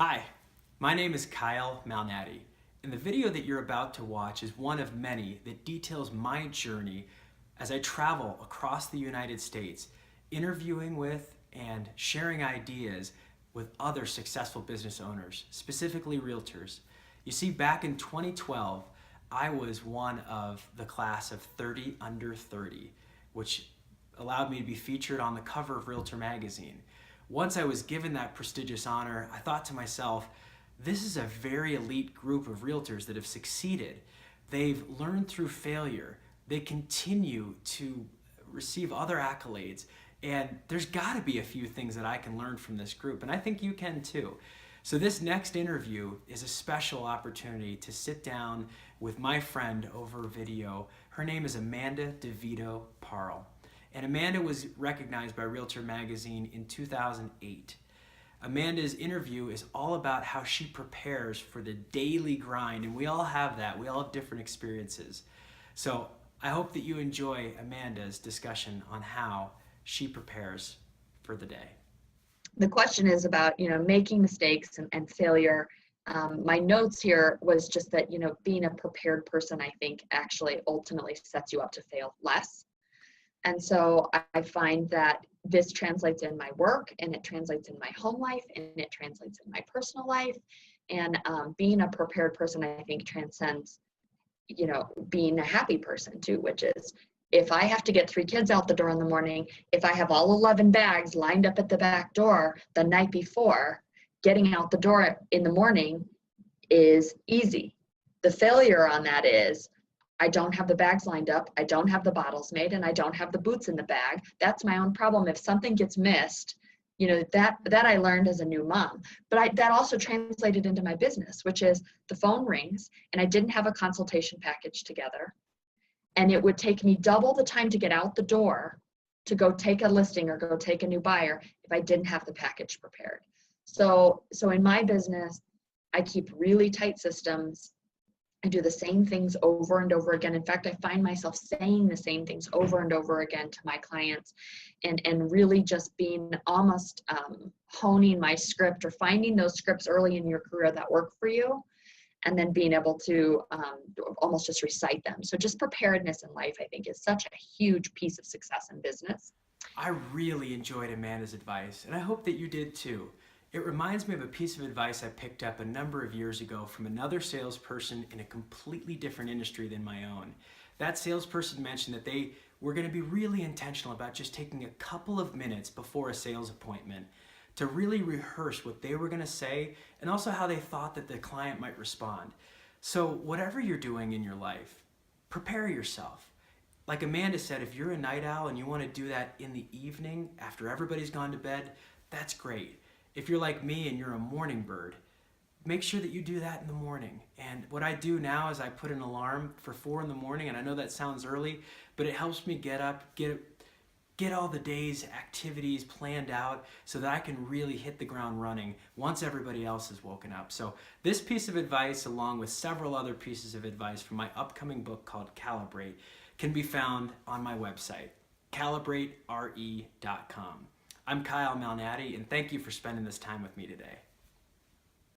Hi, my name is Kyle Malnati, and the video that you're about to watch is one of many that details my journey as I travel across the United States, interviewing with and sharing ideas with other successful business owners, specifically realtors. You see, back in 2012, I was one of the class of 30 under 30, which allowed me to be featured on the cover of Realtor magazine. Once I was given that prestigious honor, I thought to myself, this is a very elite group of realtors that have succeeded. They've learned through failure. They continue to receive other accolades. And there's got to be a few things that I can learn from this group, and I think you can too. So this next interview is a special opportunity to sit down with my friend over video. Her name is DiVito Parle. And Amanda was recognized by Realtor magazine in 2008. Amanda's interview is all about how she prepares for the daily grind, and we all have that. We all have different experiences. So I hope that you enjoy Amanda's discussion on how she prepares for the day. The question is about, making mistakes and failure. My notes here was just that, being a prepared person, I think actually ultimately sets you up to fail less. And so I find that this translates in my work, and it translates in my home life, and it translates in my personal life. And being a prepared person, I think, transcends, being a happy person too, which is if I have to get 3 kids out the door in the morning, if I have all 11 bags lined up at the back door the night before, getting out the door in the morning is easy. The failure on that is I don't have the bags lined up, I don't have the bottles made, and I don't have the boots in the bag. That's my own problem. If something gets missed, that I learned as a new mom. But that also translated into my business, which is the phone rings and I didn't have a consultation package together. And it would take me double the time to get out the door to go take a listing or go take a new buyer if I didn't have the package prepared. So in my business, I keep really tight systems. I do the same things over and over again. In fact, I find myself saying the same things over and over again to my clients, and really just being almost honing my script or finding those scripts early in your career that work for you, and then being able to almost just recite them. So just preparedness in life, I think, is such a huge piece of success in business. I really enjoyed Amanda's advice, and I hope that you did too. It reminds me of a piece of advice I picked up a number of years ago from another salesperson in a completely different industry than my own. That salesperson mentioned that they were going to be really intentional about just taking a couple of minutes before a sales appointment to really rehearse what they were going to say and also how they thought that the client might respond. So whatever you're doing in your life, prepare yourself. Like Amanda said, if you're a night owl and you want to do that in the evening after everybody's gone to bed, that's great. If you're like me and you're a morning bird, make sure that you do that in the morning. And what I do now is I put an alarm for 4 in the morning, and I know that sounds early, but it helps me get up, get all the day's activities planned out so that I can really hit the ground running once everybody else is woken up. So this piece of advice, along with several other pieces of advice from my upcoming book called Calibrate, can be found on my website, calibratere.com. I'm Kyle Malnati, and thank you for spending this time with me today.